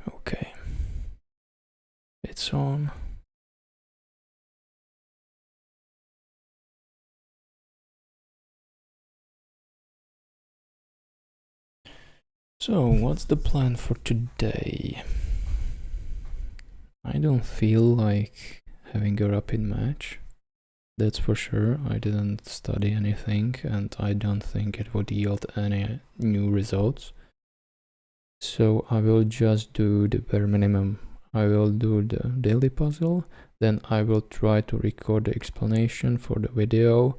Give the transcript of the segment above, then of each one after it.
Okay, it's on. So, what's the plan for today? I don't feel like having a rapid match. That's for sure. I didn't study anything and I don't think it would yield any new results. So I will just do the bare minimum. I will do the daily puzzle, then I will try to record the explanation for the video,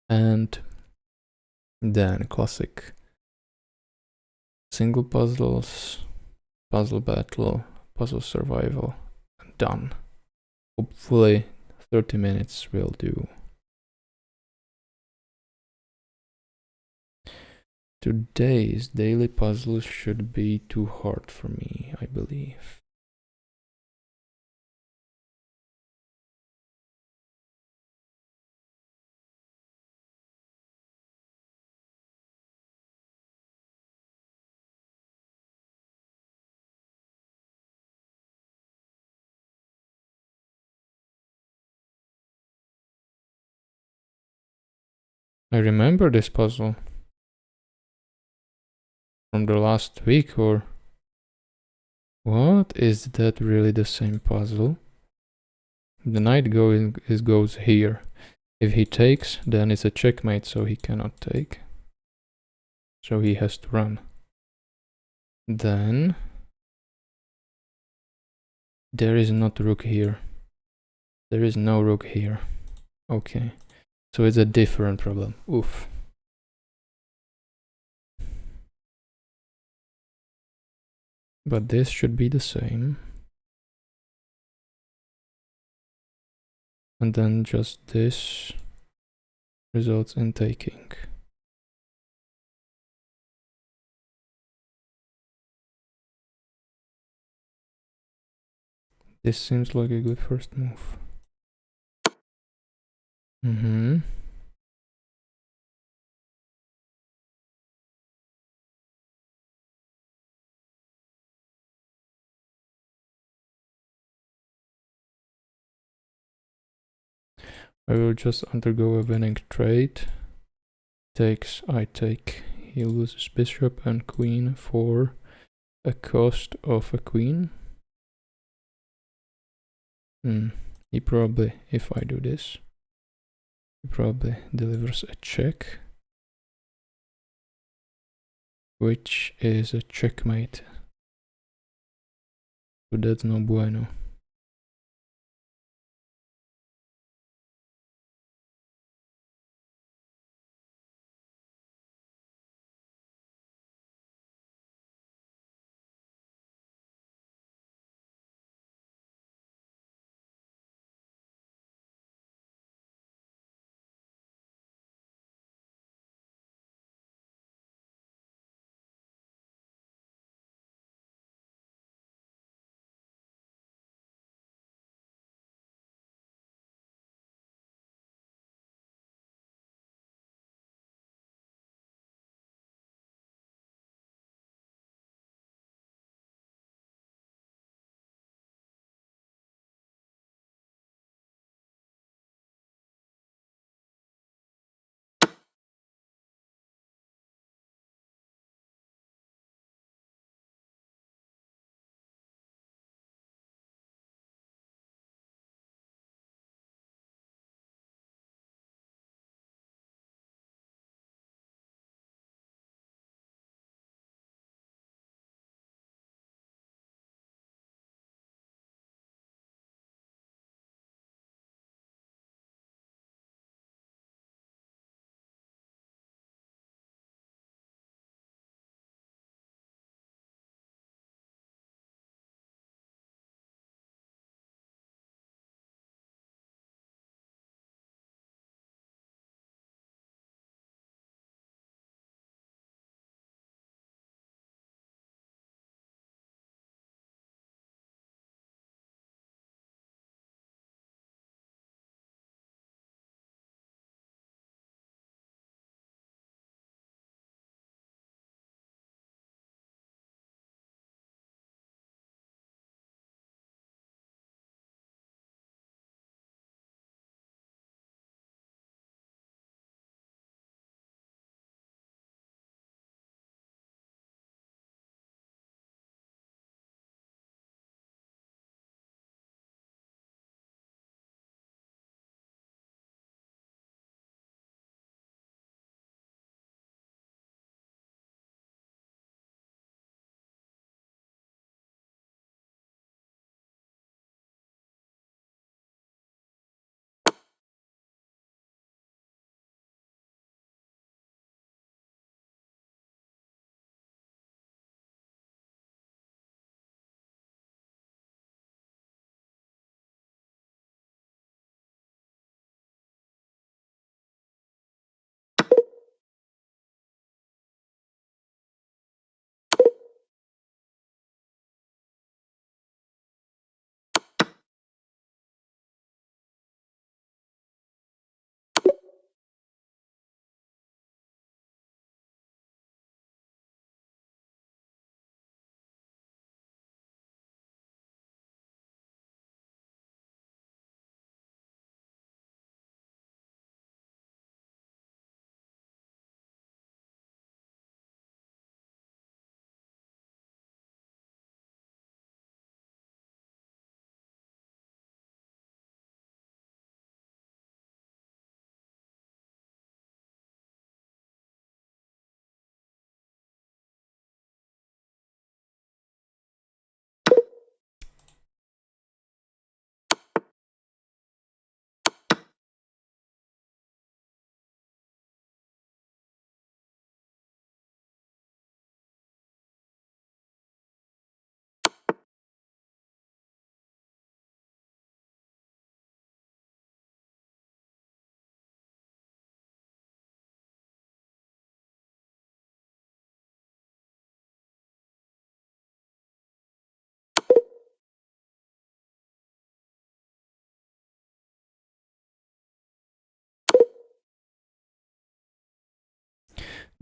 and then classic single puzzles, puzzle battle, puzzle survival, done. Hopefully 30 minutes will do. Today's daily puzzle should be too hard for me, I believe. I remember this puzzle from the last week, or what? Is that really the same puzzle? The knight goes here. If he takes, then it's a checkmate, so he cannot take. So he has to run. Then there is not rook here. There is no rook here. Okay. So it's a different problem. Oof. But this should be the same. And then just this results in taking. This seems like a good first move. I will just undergo a winning trade. Takes, I take. He loses bishop and queen for a cost of a queen. He probably, if I do this, he probably delivers a check, which is a checkmate. So that's no bueno.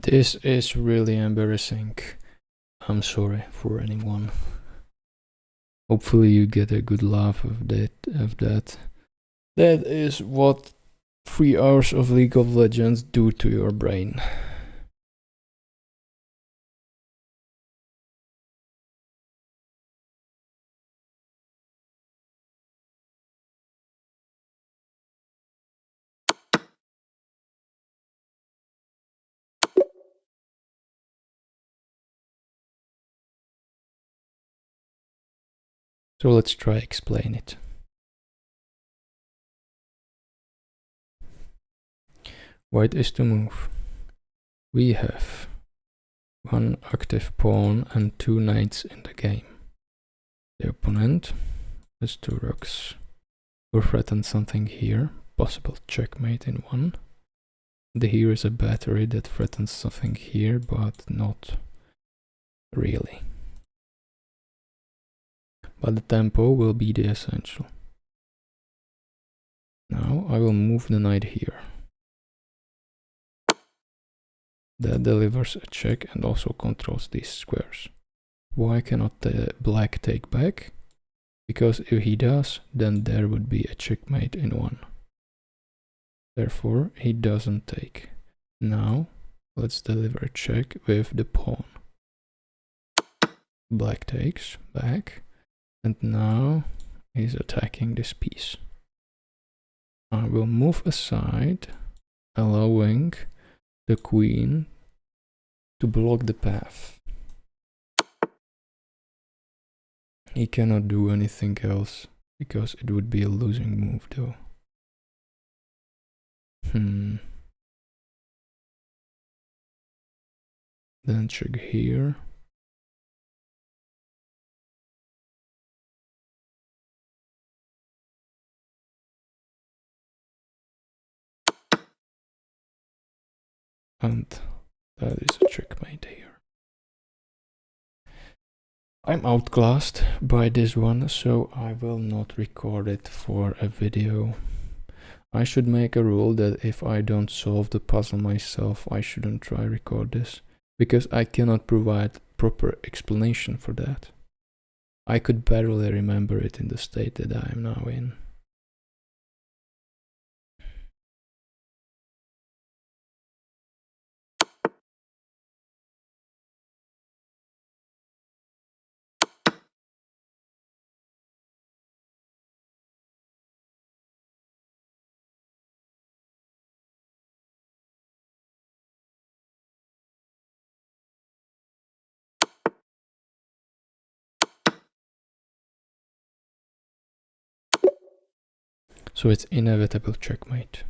This is really embarrassing. I'm sorry for anyone. Hopefully you get a good laugh of that. That is what 3 hours of League of Legends do to your brain. So let's try explain it. White is to move. We have 1 active pawn and 2 knights in the game. The opponent has 2 rooks. We threaten something here, possible checkmate in 1. Here is a battery that threatens something here, but not really. But the tempo will be the essential. Now I will move the knight here. That delivers a check and also controls these squares. Why cannot the black take back? Because if he does, then there would be a checkmate in 1. Therefore, he doesn't take. Now, let's deliver a check with the pawn. Black takes back, and now he's attacking this piece. I will move aside, allowing the queen to block the path. He cannot do anything else, because it would be a losing move though. Then check here. And that is a checkmate here. I'm outclassed by this one, so I will not record it for a video. I should make a rule that if I don't solve the puzzle myself, I shouldn't try record this, because I cannot provide proper explanation for that. I could barely remember it in the state that I am now in. So it's inevitable checkmate.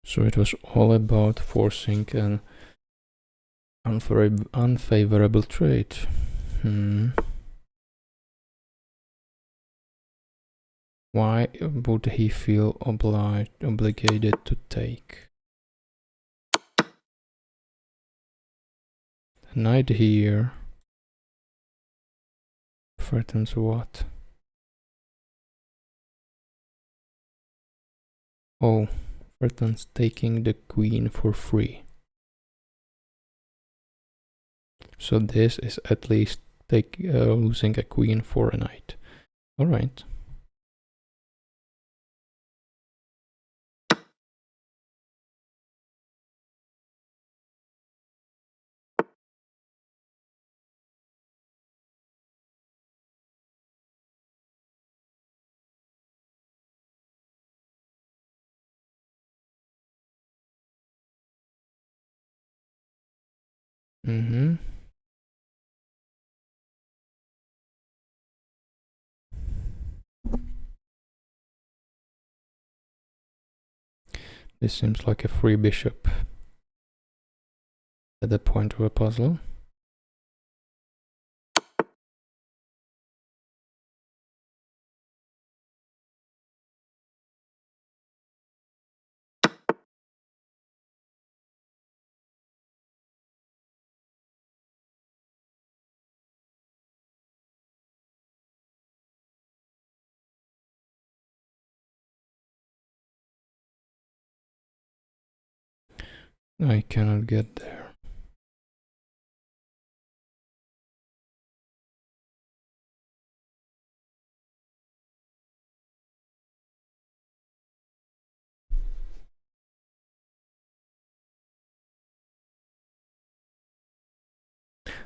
So it was all about forcing an unfavorable trade. Why would he feel obligated to take? The knight here threatens what? Oh, threatens taking the queen for free. So this is at least losing a queen for a knight. Alright. This seems like a free bishop at the point of a puzzle. I cannot get there.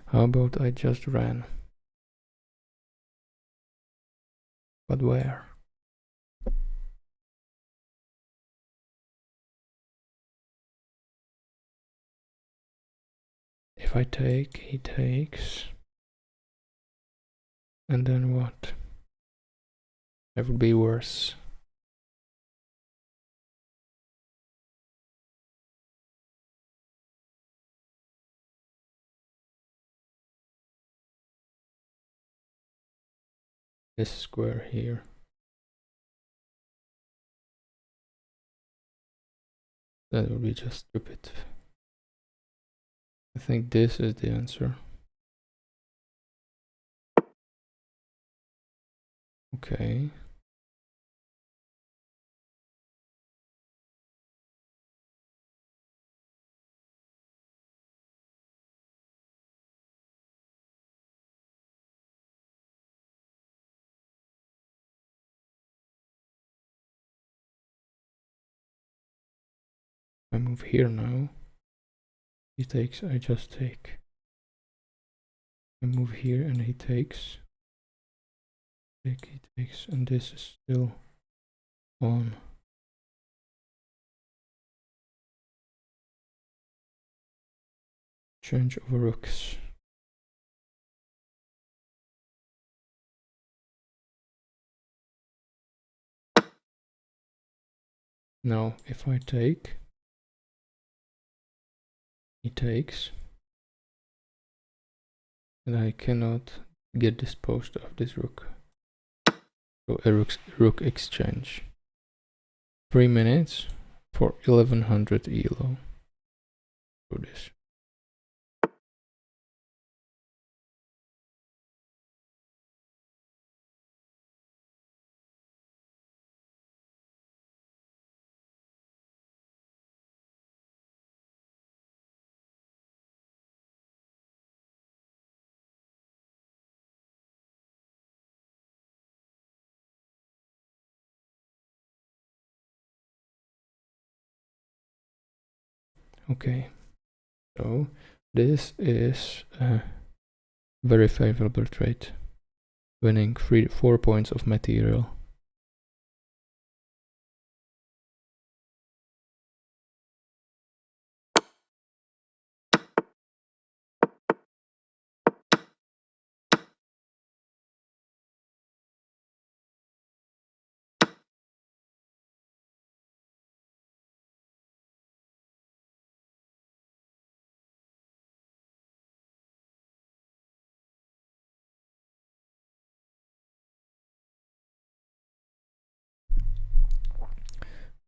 How about I just ran? But where? If I take, he takes. And then what? That would be worse. This square here. That would be just stupid. I think this is the answer. Okay. I move here now. He takes, I just take. I move here and he takes. Take, he takes, and this is still on. Change over rooks. Now, if I take, he takes, and I cannot get disposed of this rook. So a rook exchange. 3 minutes for 1100 elo. Do this. Okay, so this is a very favorable trade, winning 4 points of material.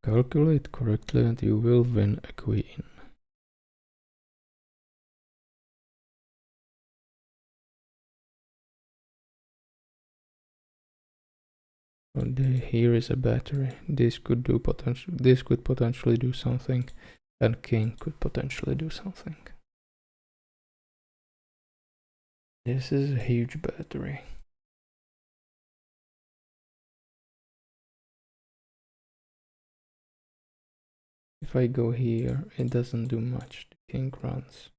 Calculate correctly and you will win a queen. And here is a battery. This could potentially do something, and king could potentially do something. This is a huge battery. If I go here, it doesn't do much. The king runs.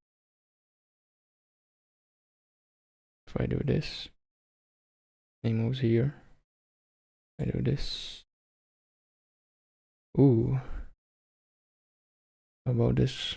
If I do this, he moves here. I do this. Ooh. How about this?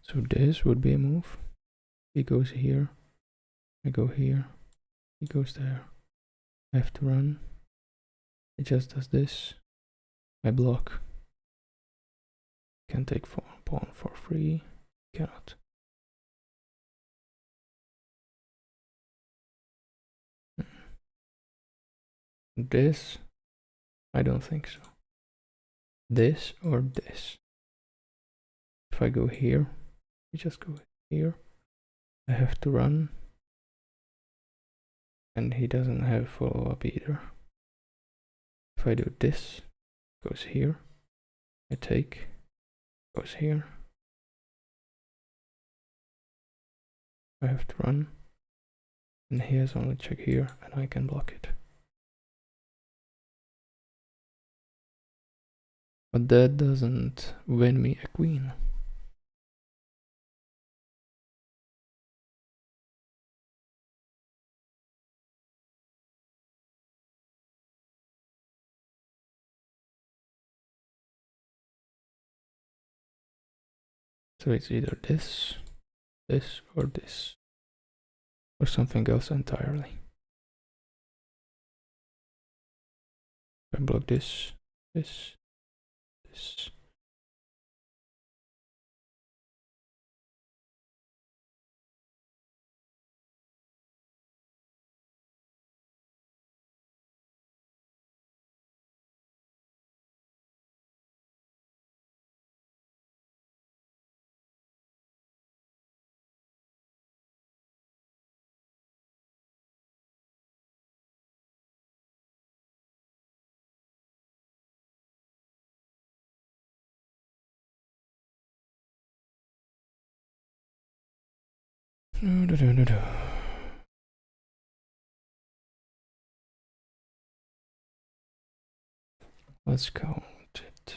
So this would be a move. He goes here. I go here. He goes there. I have to run. It just does this. I block. Can take pawn for free. Cannot. This? I don't think so. This or this? If I go here, we just go here. I have to run. And he doesn't have follow-up either. If I do this, goes here. I take, goes here. I have to run. And he has only check here, and I can block it. But that doesn't win me a queen. So it's either this, this, or this. Or something else entirely. I block this, this, this. Let's count it.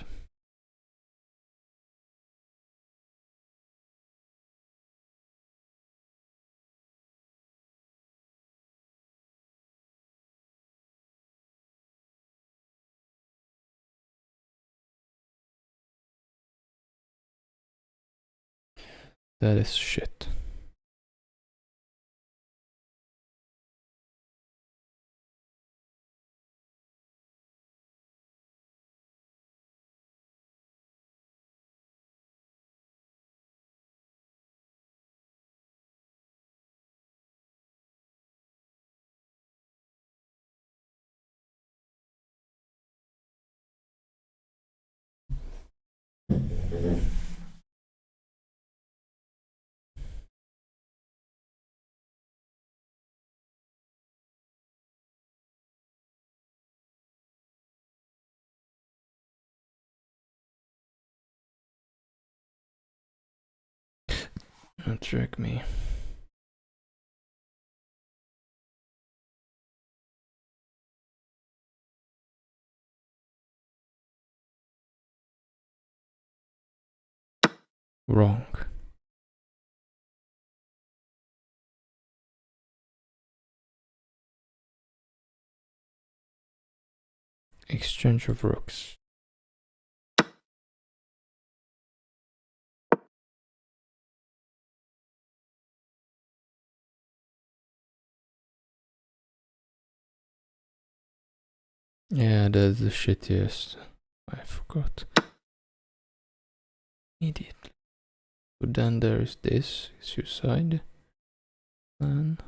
That is shit. Don't trick me. Wrong. Exchange of rooks. Yeah, that's the shittiest. I forgot. Immediately. But then there is this suicide plan.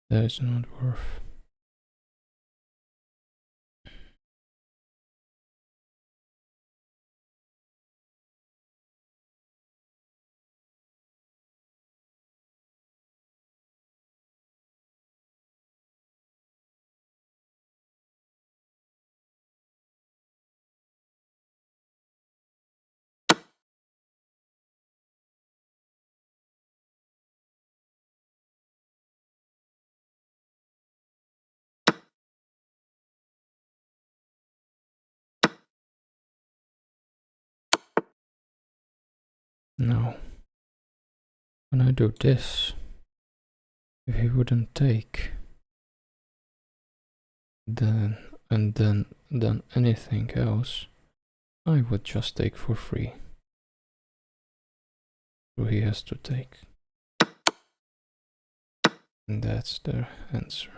That's not worth. No. When I do this, if he wouldn't take, then then anything else, I would just take for free. So he has to take. And that's the answer.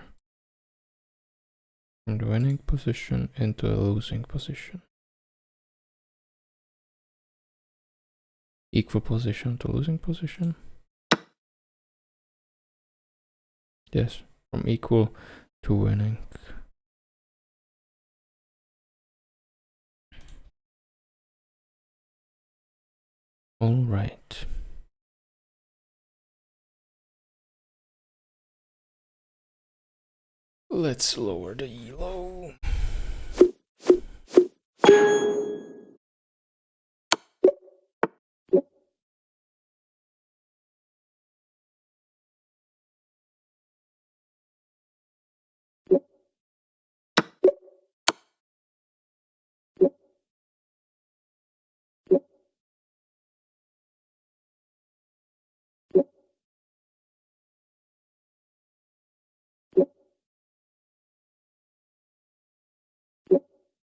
From the winning position into a losing position. Equal position to losing position? Yes, from equal to winning. Alright. Let's lower the elo.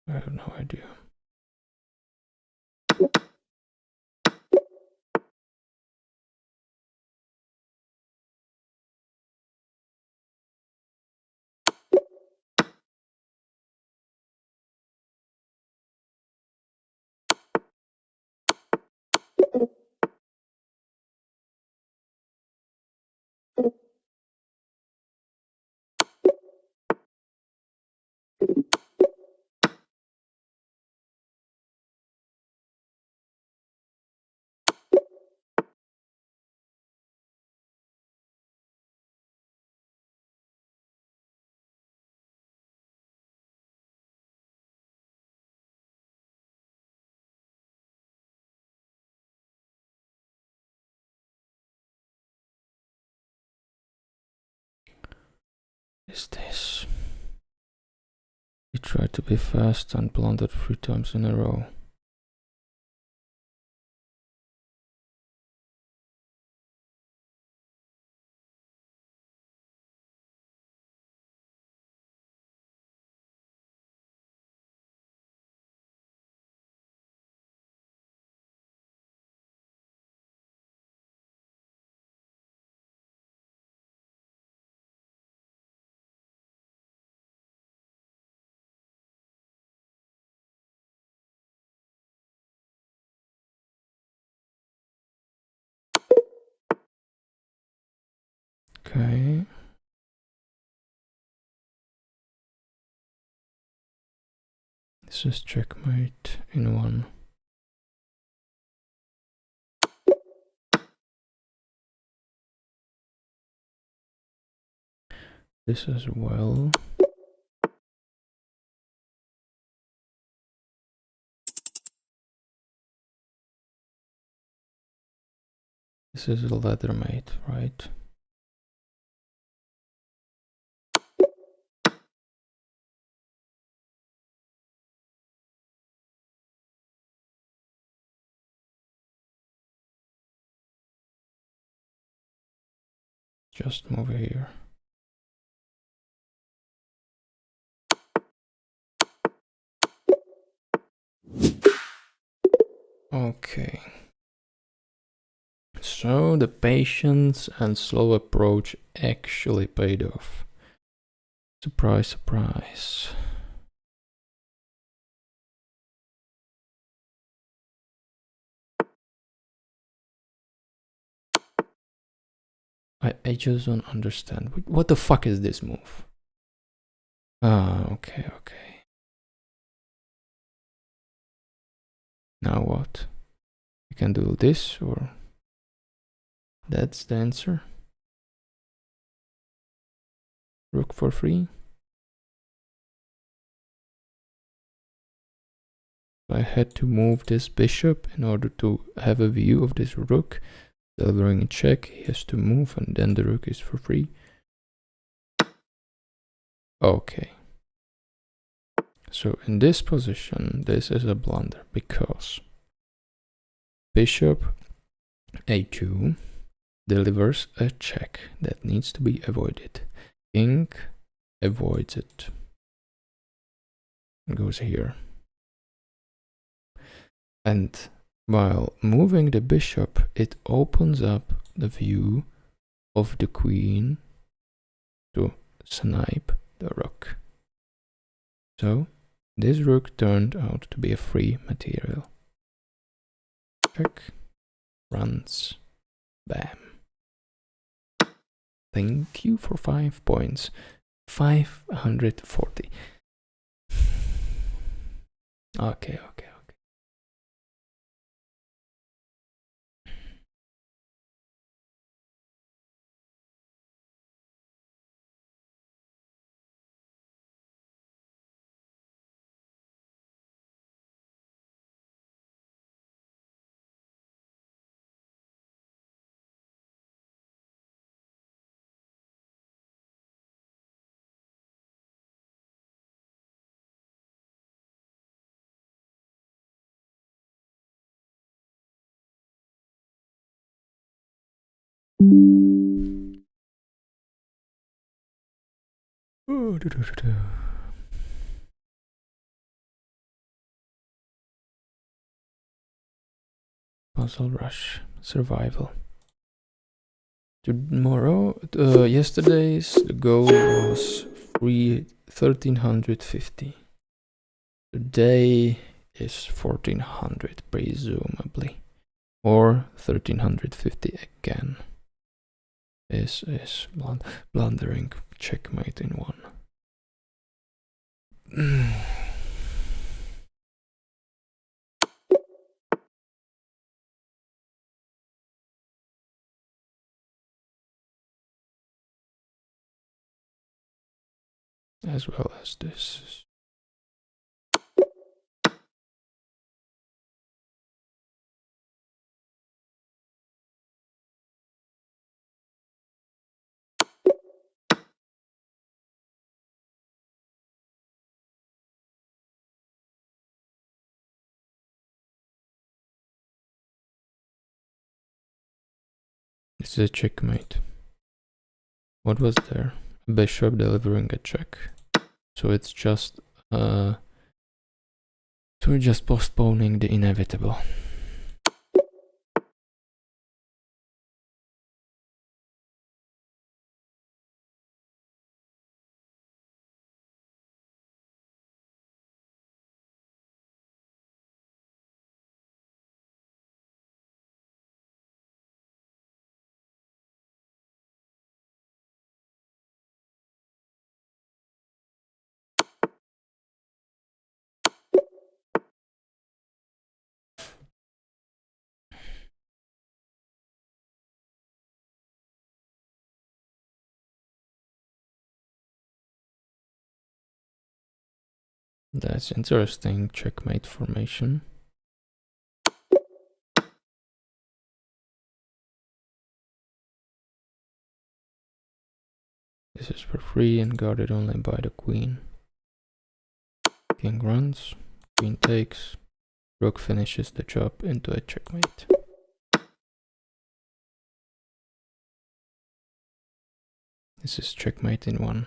I have no idea. Is this? He tried to be fast and blundered 3 times in a row. Okay. This is checkmate in one. This as well. This is a leather mate, right? Just move here. Okay. So the patience and slow approach actually paid off. Surprise, surprise. I just don't understand. What the fuck is this move? Ah, okay, okay. Now what? You can do this, or that's the answer. Rook for free. I had to move this bishop in order to have a view of this rook. Delivering a check, he has to move, and then the rook is for free. Okay. So in this position, this is a blunder because bishop a2 delivers a check that needs to be avoided. King avoids it. It goes here. And while moving the bishop, it opens up the view of the queen to snipe the rook. So this rook turned out to be a free material. Check. Runs. Bam. Thank you for 5 points. 540. Okay. Puzzle rush. Survival. Tomorrow, yesterday's the goal was 1350. Today is 1400, presumably. Or 1350 again. This is blundering. Checkmate in one. As well as this. This is a checkmate. What was there? A bishop delivering a check. So it's just postponing the inevitable. That's interesting, checkmate formation. This is for free and guarded only by the queen. King runs, queen takes, rook finishes the job into a checkmate. This is checkmate in one.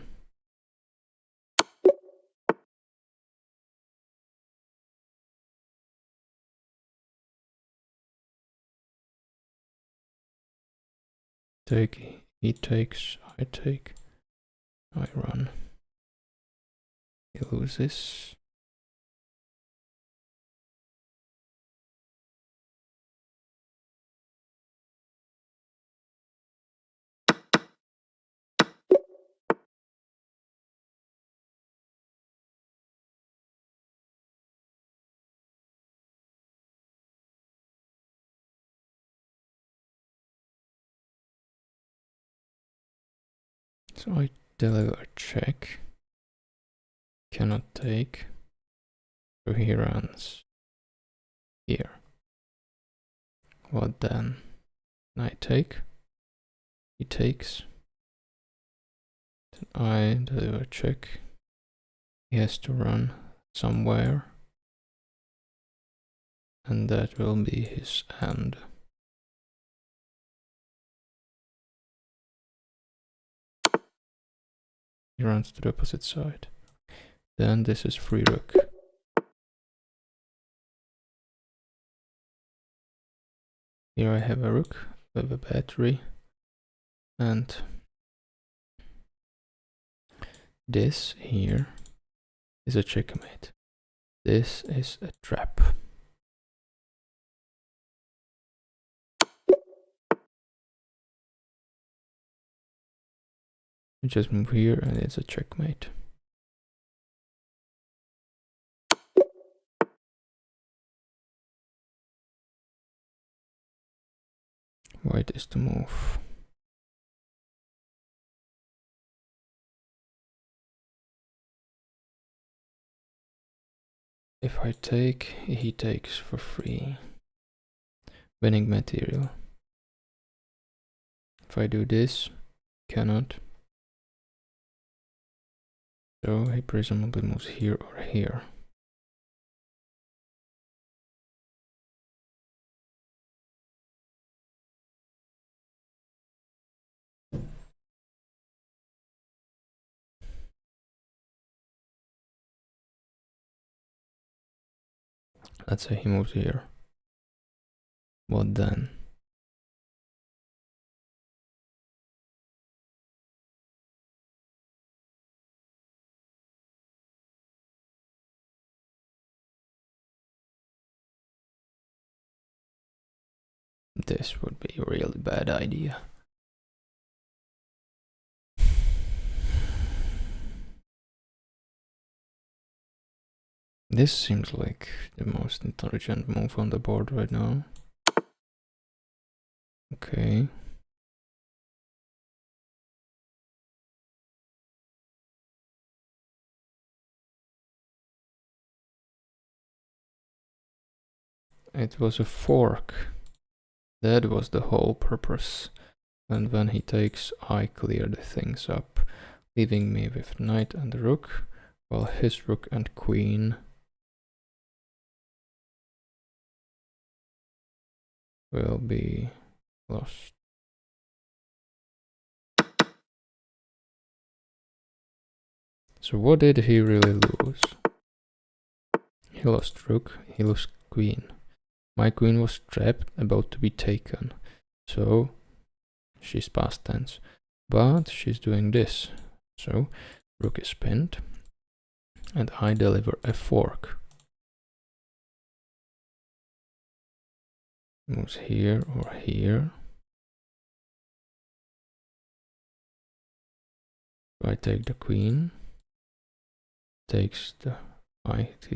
Take, he takes, I take, I run. He loses. So I deliver check. Cannot take. So he runs here. What then? I take. He takes. Then I deliver check. He has to run somewhere. And that will be his end. He runs to the opposite side. Then this is free rook. Here I have a rook with a battery. And this here is a checkmate. This is a trap. You just move here and it's a checkmate. White is to move. If I take, he takes for free. Winning material. If I do this, cannot. So he presumably moves here or here. Let's say he moves here. What then? This would be a really bad idea. This seems like the most intelligent move on the board right now. Okay. It was a fork. That was the whole purpose. And when he takes, I clear the things up, leaving me with knight and rook, while his rook and queen will be lost. So what did he really lose? He lost rook, he lost queen. My queen was trapped, about to be taken. So she's past tense. But she's doing this. So rook is pinned. And I deliver a fork. Moves here or here. So I take the queen. He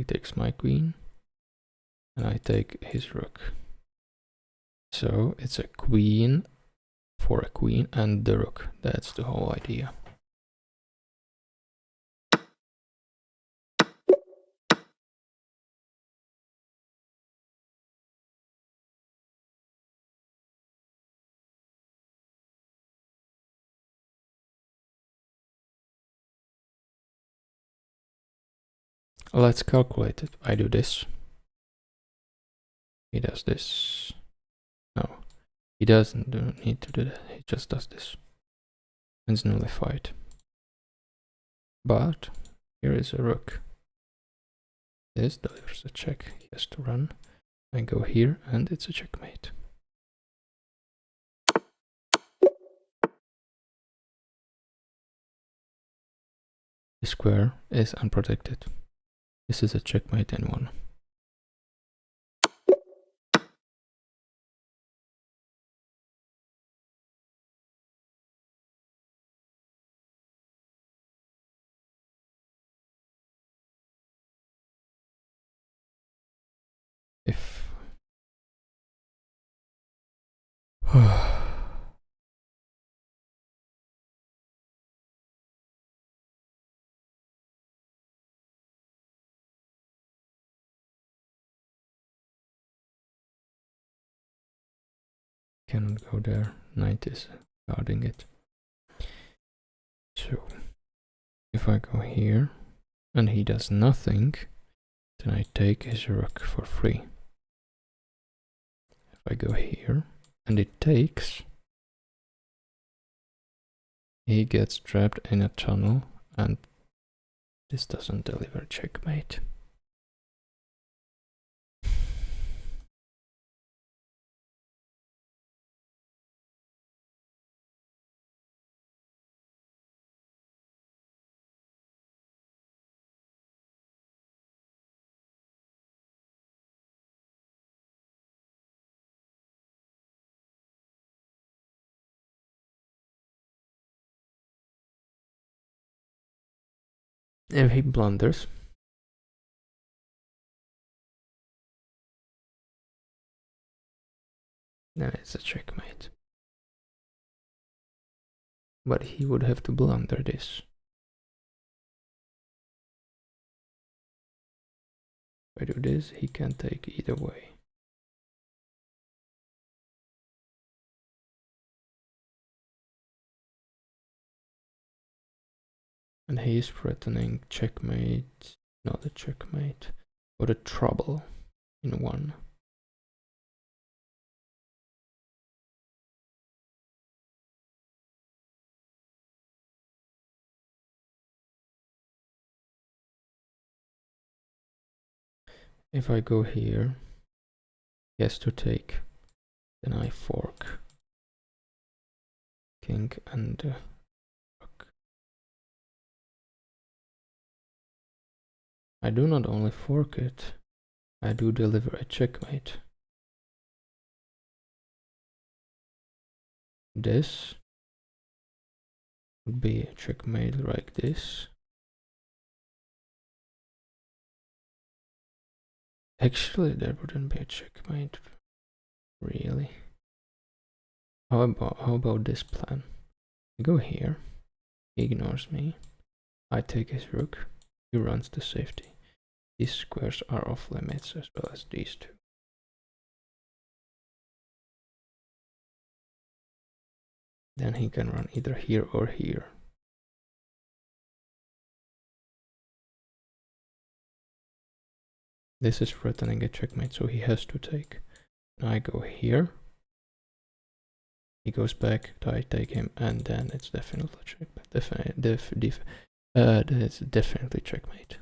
takes my queen. And I take his rook. So it's a queen for a queen and the rook. That's the whole idea. Let's calculate it. I do this. He does this. No, he doesn't need to do that. He just does this. And it's nullified. But here is a rook. This delivers a check. He has to run. I go here and it's a checkmate. The square is unprotected. This is a checkmate in one. If cannot go there. Knight is guarding it. So if I go here and he does nothing, then I take his rook for free. If I go here and it takes, he gets trapped in a tunnel and this doesn't deliver checkmate. If he blunders, then it's a checkmate. But he would have to blunder this. If I do this, he can take either way. And he is threatening checkmate, not a checkmate, but a trouble in one. If I go here, he has to take. Then I fork king and rook. I do not only fork it, I do deliver a checkmate. This would be a checkmate like this. Actually, there wouldn't be a checkmate, really. How about this plan? I go here, he ignores me, I take his rook, he runs to safety. These squares are off limits as well as these two. Then he can run either here or here. This is threatening a checkmate, so he has to take. I go here. He goes back, I take him, and then it's definitely checkmate. It's definitely checkmate.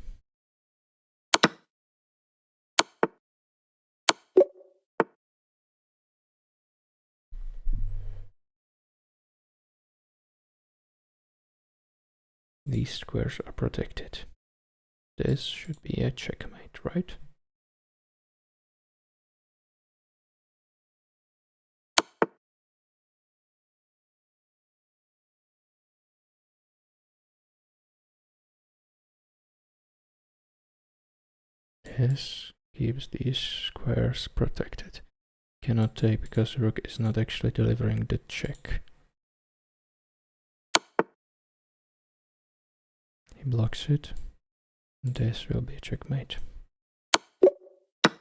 These squares are protected. This should be a checkmate, right? This keeps these squares protected. Cannot take because rook is not actually delivering the check. He blocks it. This will be a checkmate. If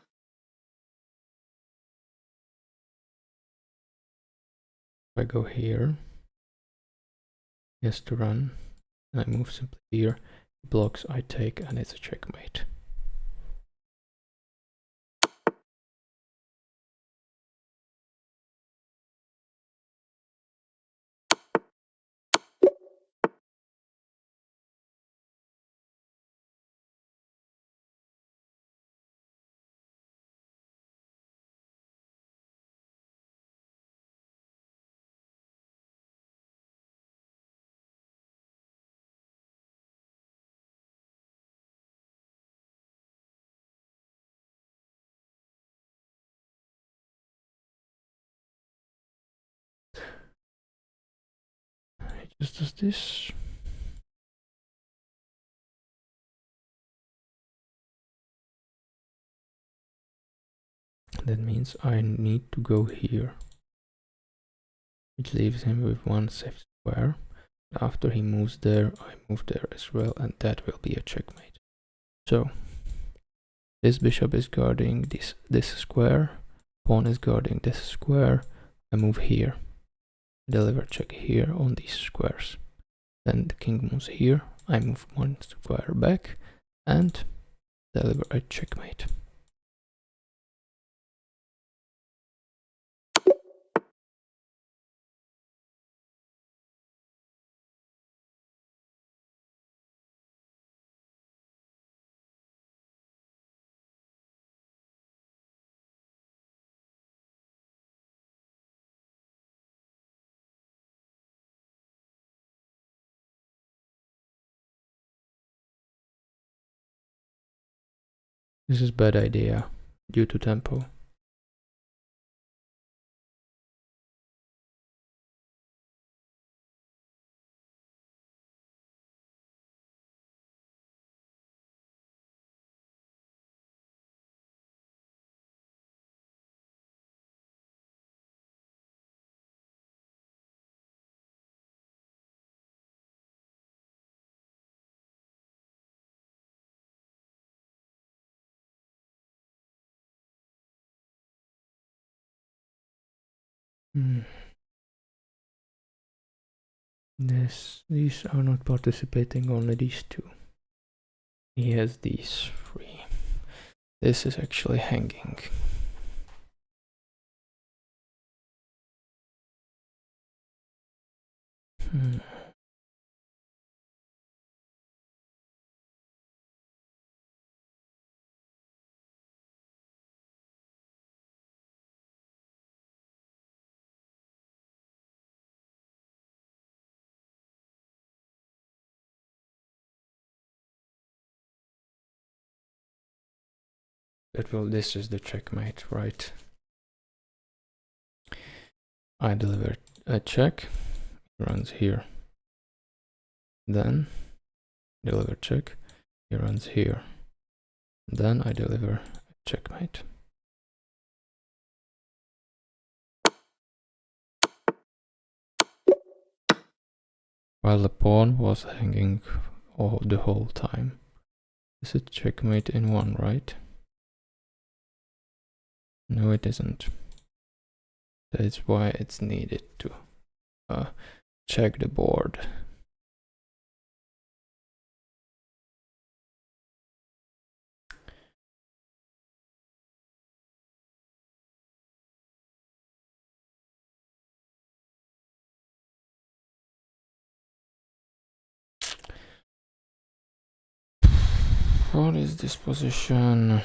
I go here, he has to run, and I move simply here. blocks, I take, and it's a checkmate. It just does this. That means I need to go here, which leaves him with one safe square. After he moves there, I move there as well, and that will be a checkmate. So this bishop is guarding this square, pawn is guarding this square. I move here, deliver check here on these squares. Then the king moves here, I move one square back and deliver a checkmate. This is bad idea due to tempo. These are not participating, only these two. He has these three. This is actually hanging. This is the checkmate, right? I deliver a check, he runs here. Then deliver check, he runs here. Then I deliver a checkmate. While the pawn was hanging the whole time. Is it checkmate in one, right? No, it isn't. That's why it's needed to check the board. What is this position?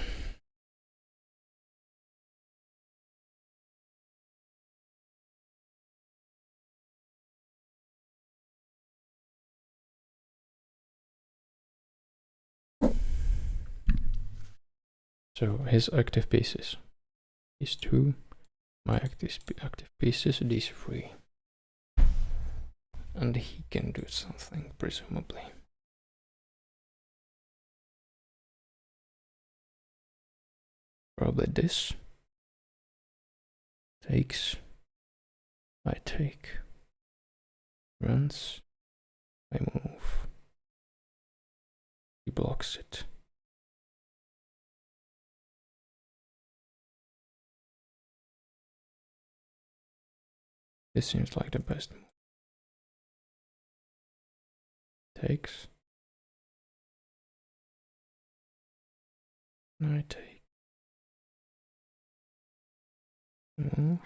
So his active pieces, these two, my active pieces, these three. And he can do something, presumably. Probably this. Takes. I take. Runs. I move. He blocks it. This seems like the best move. Takes. I take. Move.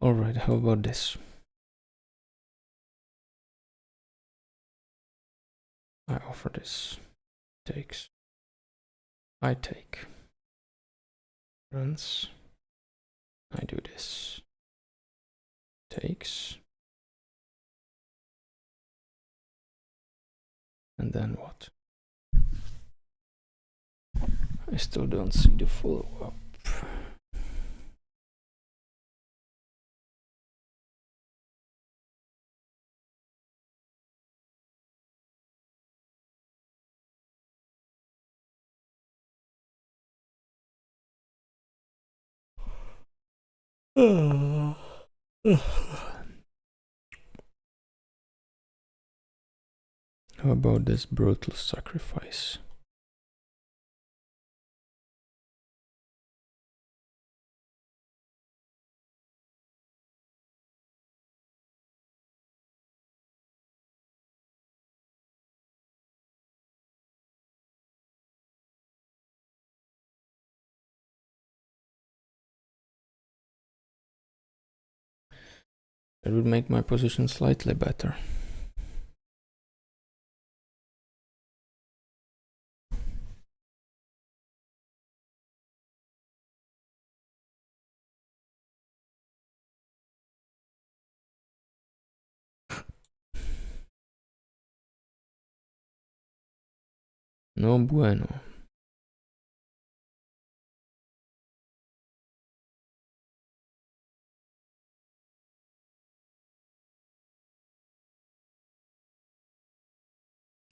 Alright, how about this? I offer this. Takes. I take. Runs. I do this. Takes. And then what? I still don't see the follow-up. How about this brutal sacrifice? It would make my position slightly better. No bueno.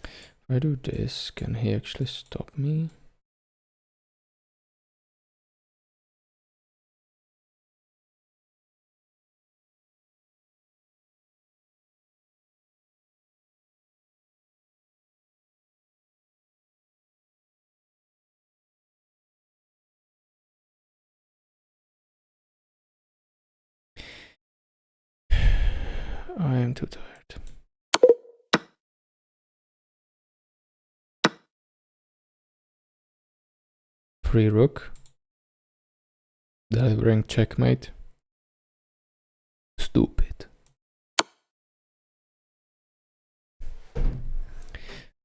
If I do this, can he actually stop me? I am too tired. Free rook. Delivering checkmate. Stupid.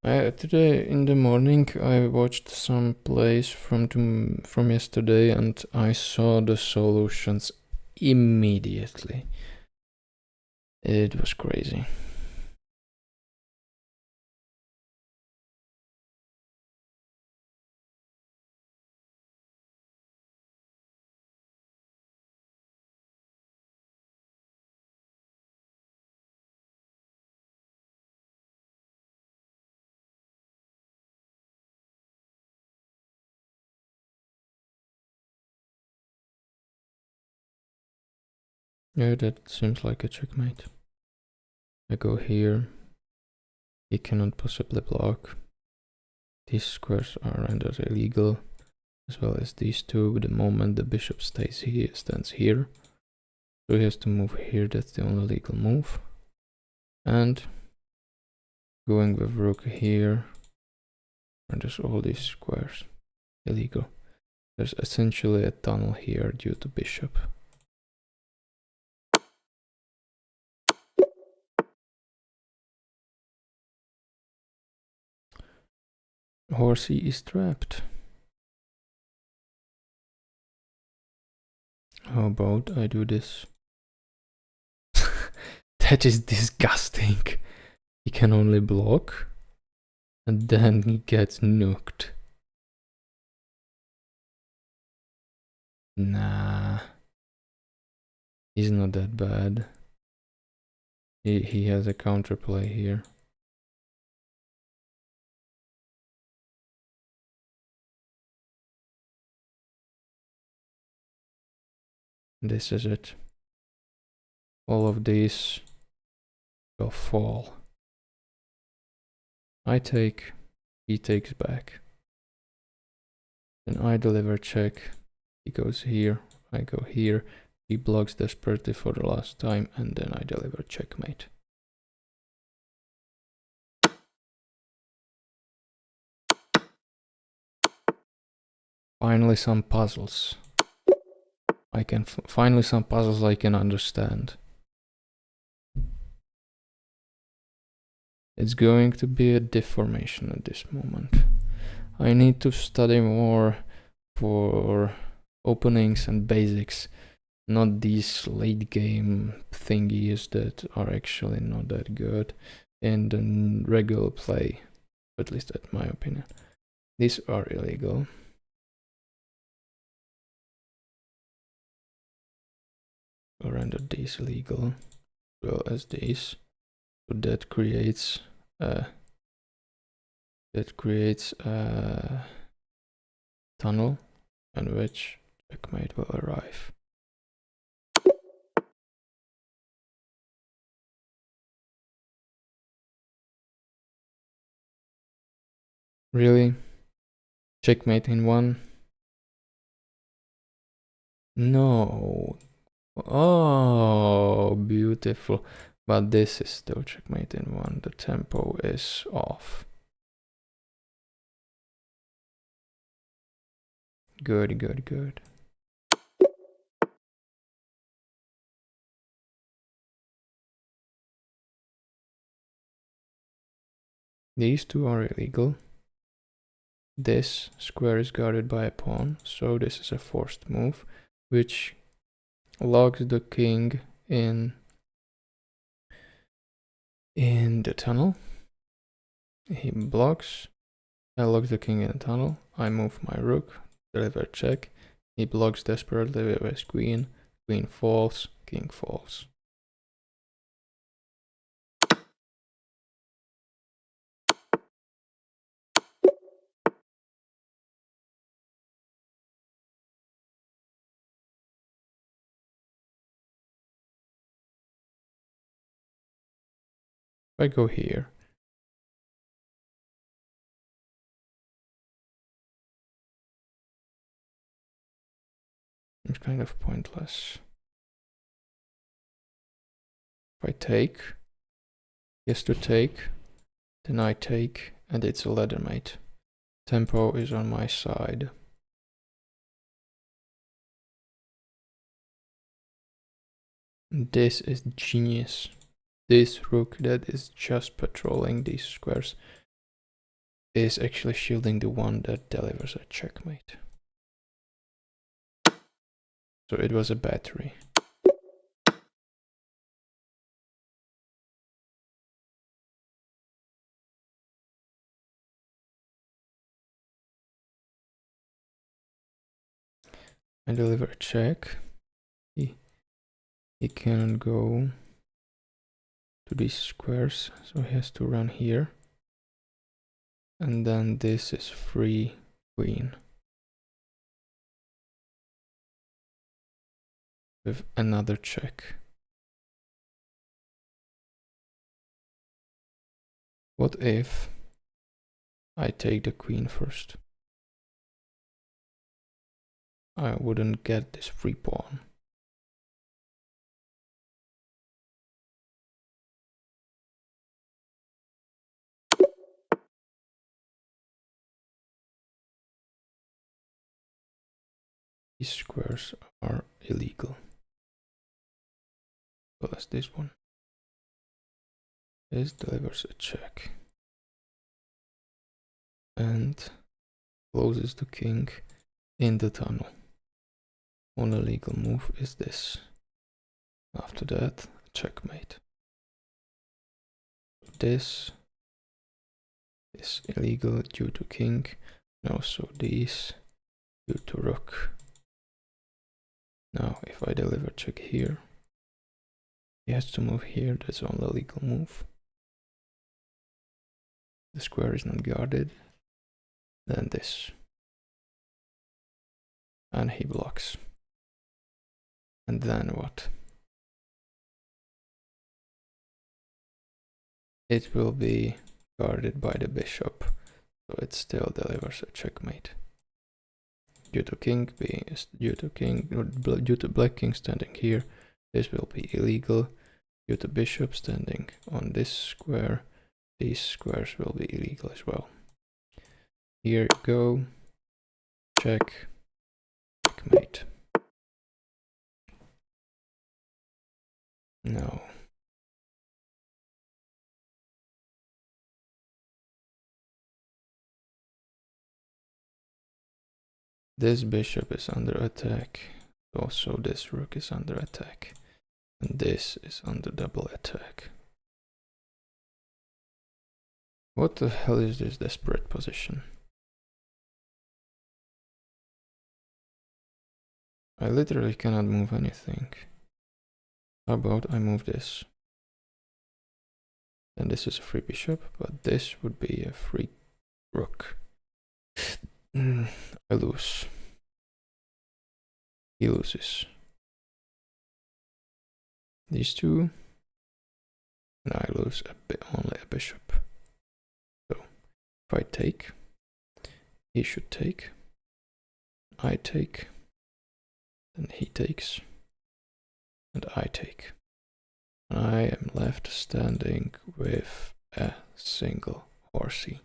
Today in the morning I watched some plays from yesterday and I saw the solutions immediately. It was crazy. Yeah, that seems like a checkmate. I go here. He cannot possibly block. These squares are rendered illegal, as well as these two. The moment the bishop stands here. So he has to move here, that's the only legal move. And going with rook here, renders all these squares illegal. There's essentially a tunnel here due to bishop. Horsey is trapped. How about I do this? That is disgusting. He can only block. And then he gets nuked. Nah. He's not that bad. He has a counterplay here. This is it. All of these will fall. I take. he takes back. Then I deliver check, he goes here, I go here, he blocks desperately for the last time, and then I deliver checkmate. Finally some puzzles. Finally some puzzles I can understand. It's going to be a deformation at this moment. I need to study more for openings and basics, not these late game thingies that are actually not that good in the regular play, at least at my opinion. These are illegal. I'll render these legal, as well as these. So that creates a tunnel in which checkmate will arrive. Really? Checkmate in one? No. Oh, beautiful. But this is still checkmate in one. The tempo is off. Good, good, good. These two are illegal. This square is guarded by a pawn, so this is a forced move, which locks the king in the tunnel. He blocks. I lock the king in the tunnel. I move my rook, deliver check. He blocks desperately with his queen. Queen falls, king falls. If I go here, it's kind of pointless. If I take, he has to take, then I take, and it's a ladder mate. Tempo is on my side. This is genius. This rook that is just patrolling these squares is actually shielding the one that delivers a checkmate. So it was a battery. I deliver a check. He cannot go to these squares, so he has to run here. And then this is free queen. With another check. What if I take the queen first? I wouldn't get this free pawn. These squares are illegal. Well as this one. This delivers a check. And closes the king in the tunnel. Only legal move is this. After that, checkmate. This is illegal due to king, and also these due to rook. Now, if I deliver check here, he has to move here, that's only legal move. The square is not guarded. Then this. And he blocks. And then what? It will be guarded by the bishop. it still delivers a checkmate. Due to king due to black king standing here, this will be illegal. Due to bishop standing on this square, these squares will be illegal as well. Here you go. Check. Checkmate. No. This bishop is under attack. Also this rook is under attack. And this is under double attack. What the hell is this desperate position? I literally cannot move anything. How about I move this? Then this is a free bishop, but this would be a free rook. I lose. He loses. These two. And I lose only a bishop. So, if I take, he should take. I take. Then he takes. And I take. And I am left standing with a single horsey.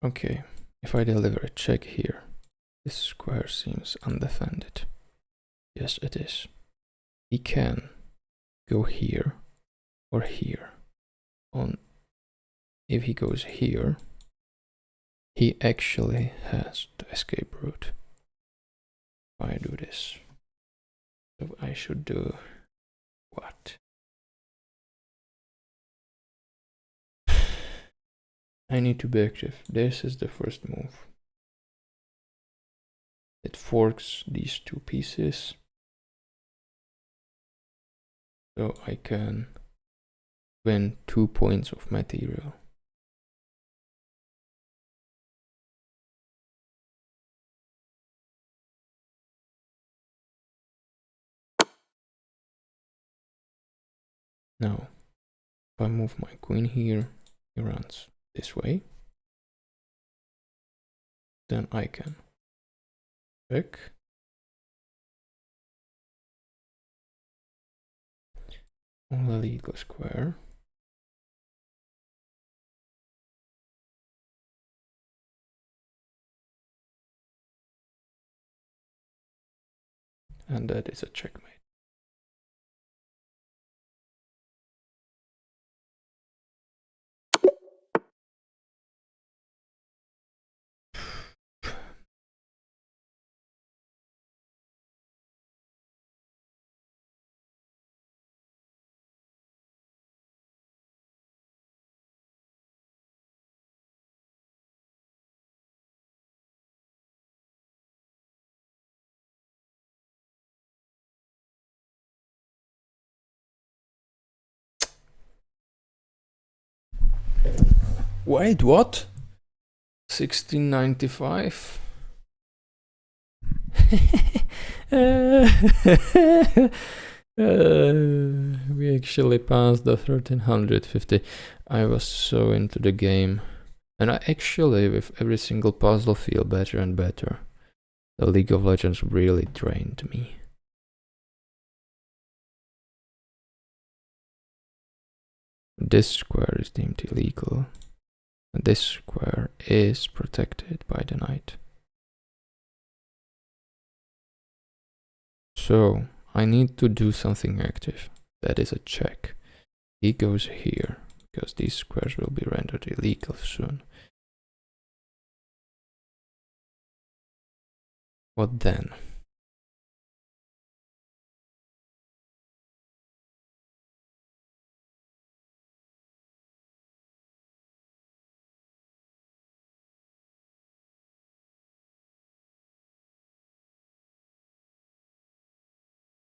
Okay, if I deliver a check here, this square seems undefended. Yes, it is. He can go here or here. If he goes here, he actually has the escape route. If I do this, so I should do what? I need to be active. This is the first move. It forks these two pieces. So I can win 2 points of material. Now, if I move my queen here, he runs this way. Then I can check. On the legal square. And that is a checkmate. Wait, what? 1695? We actually passed the 1350. I was so into the game. And I actually, with every single puzzle, feel better and better. The League of Legends really drained me. This square is deemed illegal. And this square is protected by the knight. So, I need to do something active. That is a check. He goes here, because these squares will be rendered illegal soon. What then?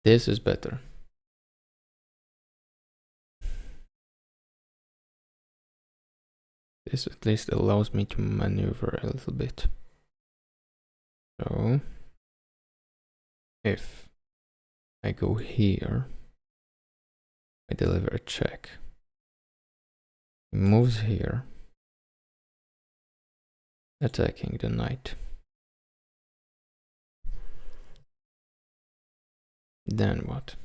This is better. This at least allows me to maneuver a little bit. So if I go here, I deliver a check. He moves here, attacking the knight. Then what?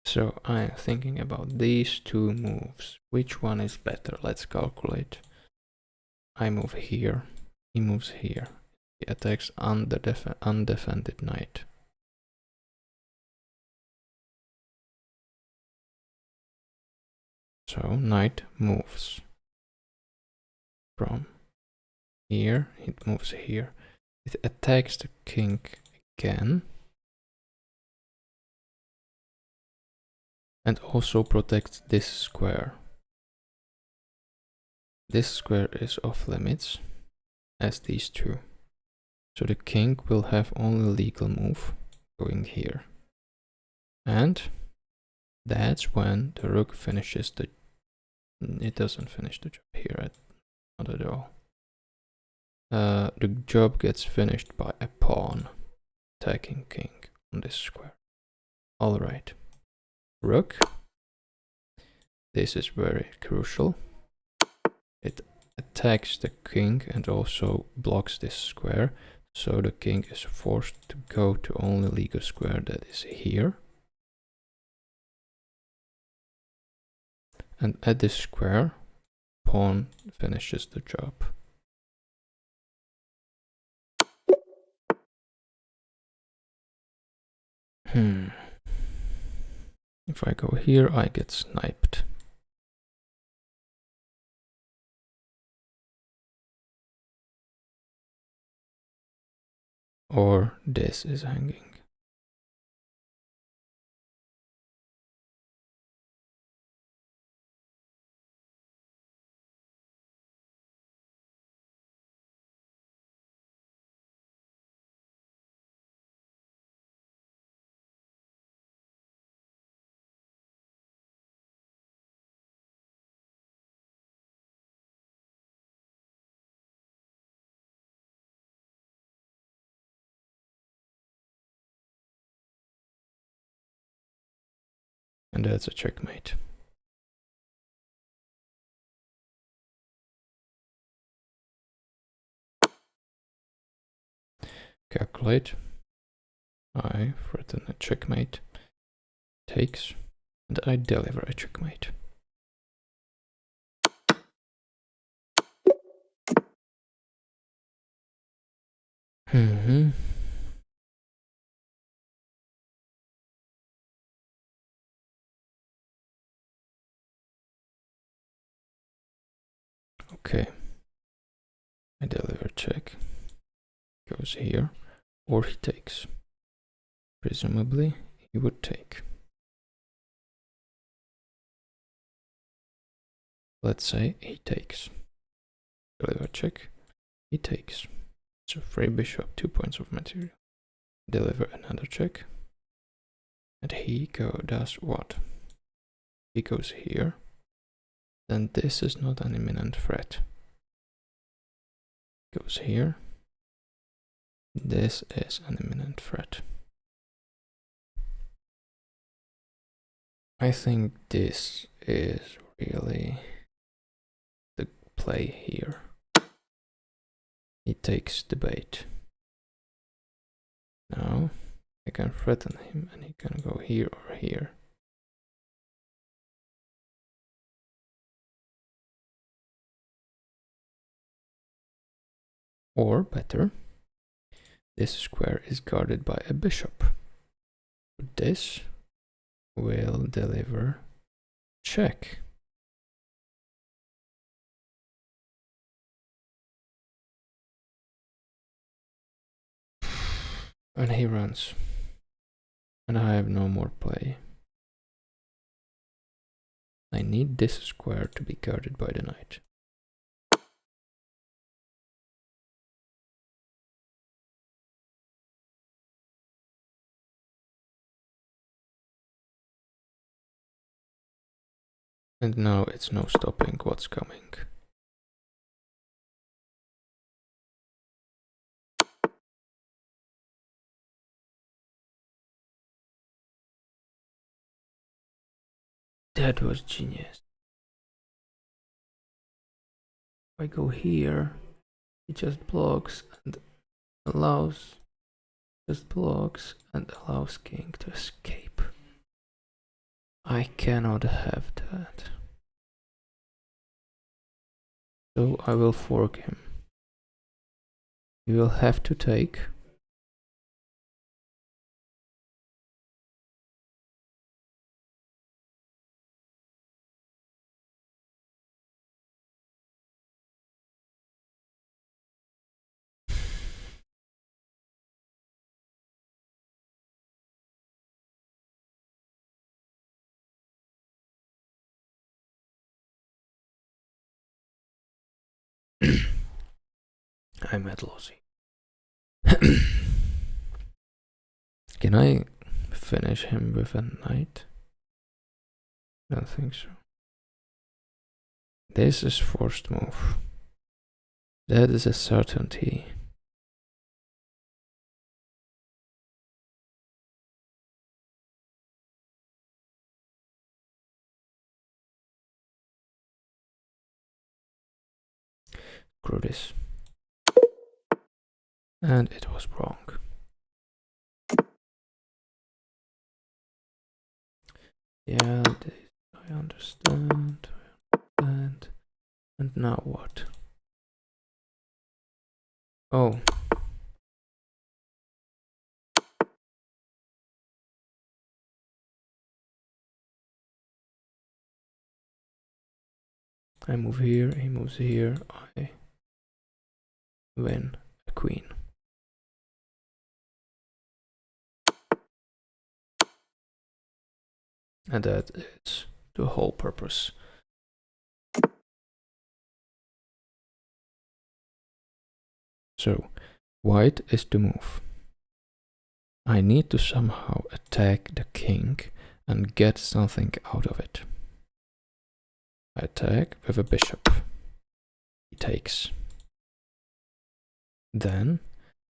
So I'm thinking about these two moves. Which one is better? Let's calculate. I move here, he moves here. He attacks undefended knight. So knight moves from here, it moves here. It attacks the king again. And also protects this square. This square is off limits, as these two. So the king will have only legal move going here. And that's when the rook finishes the... It doesn't finish the job here, not at all. The job gets finished by a pawn attacking king on this square. Alright. Rook. This is very crucial. It attacks the king and also blocks this square. So the king is forced to go to only legal square that is here. And at this square, pawn finishes the job. If I go here, I get sniped. Or this is hanging. And that's a checkmate. Calculate. I threaten a checkmate. Takes. And I deliver a checkmate. Okay. I deliver check. Goes here. Or he takes. Presumably, he would take. Let's say he takes. Deliver check. He takes. So free bishop, 2 points of material. Deliver another check. And he does what? He goes here. Then this is not an imminent threat. Goes here. This is an imminent threat. I think this is really the play here. He takes the bait. Now I can threaten him and he can go here or here. Or better, this square is guarded by a bishop. This will deliver check. And he runs. And I have no more play. I need this square to be guarded by the knight. And now it's no stopping what's coming. That was genius. If I go here, it just blocks and allows, just blocks and allows king to escape. I cannot have that. So I will fork him. He will have to take. I'm at lossy. Can I finish him with a knight? Don't think so. This is forced move. That is a certainty. Screw this. And it was wrong. Yeah, this I understand. And now what? Oh. I move here, he moves here, I win a queen. And that is the whole purpose. So, white is to move. I need to somehow attack the king and get something out of it. I attack with a bishop. He takes. Then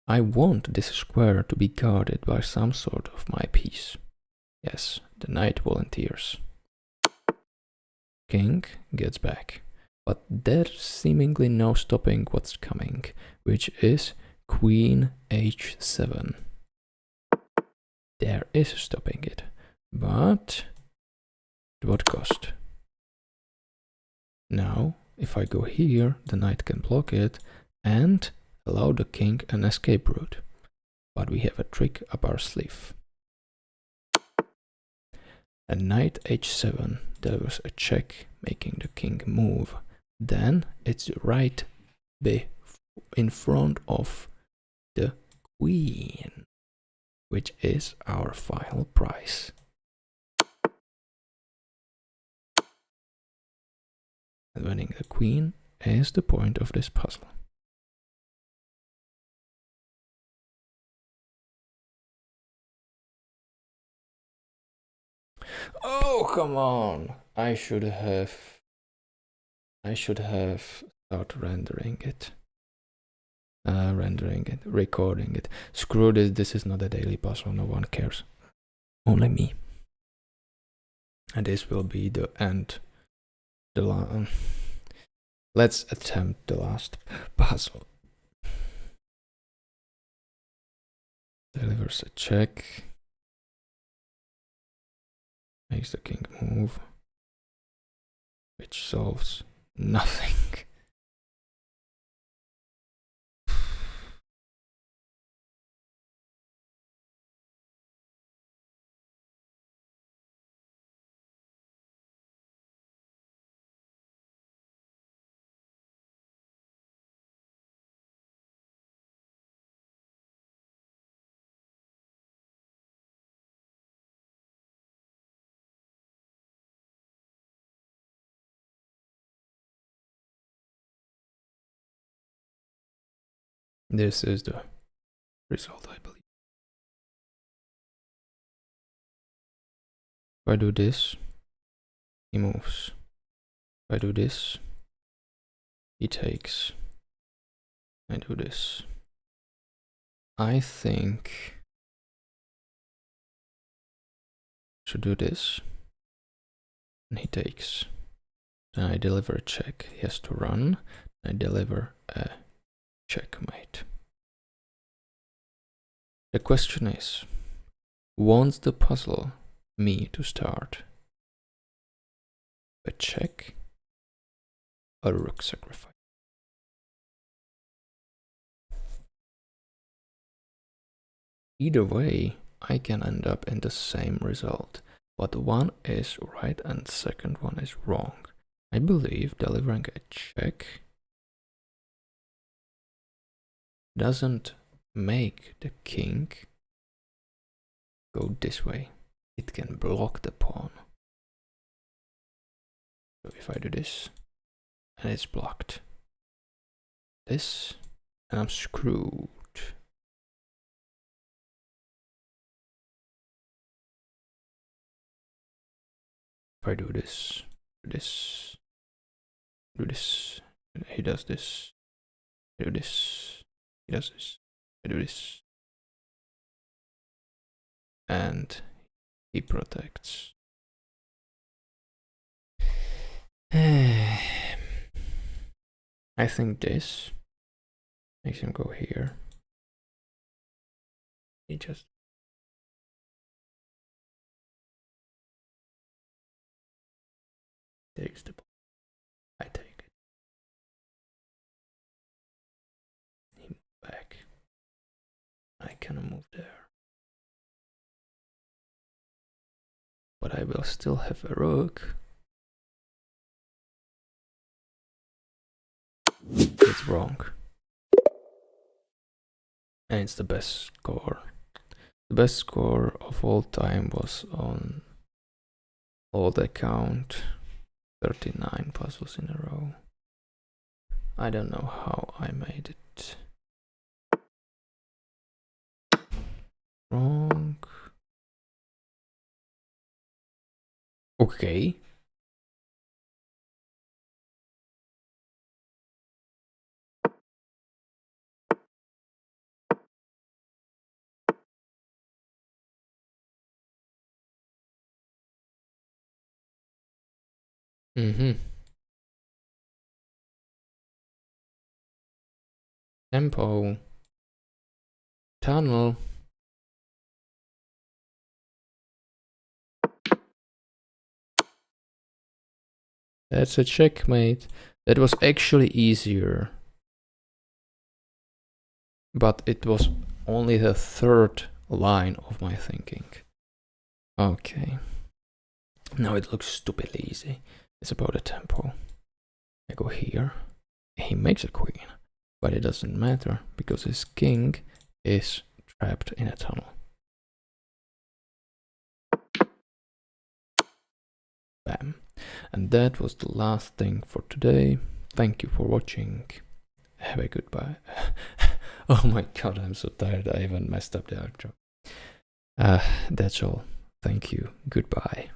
I want this square to be guarded by some sort of my piece. Yes, the knight volunteers. King gets back. But there's seemingly no stopping what's coming, which is queen h7. There is stopping it, but at what cost? Now, if I go here, the knight can block it and allow the king an escape route. But we have a trick up our sleeve. A knight h7 delivers a check, making the king move. Then it's right in front of the queen, which is our final prize. And winning the queen is the point of this puzzle. Oh, come on! I should have started rendering it. Recording it. Screw this, this is not a daily puzzle, no one cares. Only me. And this will be the end. Let's attempt the last puzzle. Delivers a check. Makes the king move. Which solves nothing. This is the result, I believe. If I do this, he moves. If I do this, he takes. I do this. I think I should do this. And he takes. Then I deliver a check. He has to run. I deliver a checkmate. The question is, wants the puzzle me to start a check or a rook sacrifice? Either way, I can end up in the same result, but one is right and the second one is wrong. I believe delivering a check doesn't make the king go this way. It can block the pawn. So if I do this, and it's blocked. This, and I'm screwed. If I do this, do this, do this, he does this, I do this, he does this, I do this. And he protects. I think this makes him go here. He just takes the ball. I take it. He moves back. I cannot move there. But I will still have a rook. It's wrong. And it's the best score. The best score of all time was on old account 39 puzzles in a row. I don't know how I made it. Wrong. Okay. Tempo. Tunnel. That's a checkmate. That was actually easier. But it was only the third line of my thinking. Okay. Now it looks stupidly easy. It's about a tempo. I go here. He makes a queen. But it doesn't matter because his king is trapped in a tunnel. Bam. And that was the last thing for today. Thank you for watching. Have a goodbye. Oh my god, I'm so tired. I even messed up the outro. That's all. Thank you. Goodbye.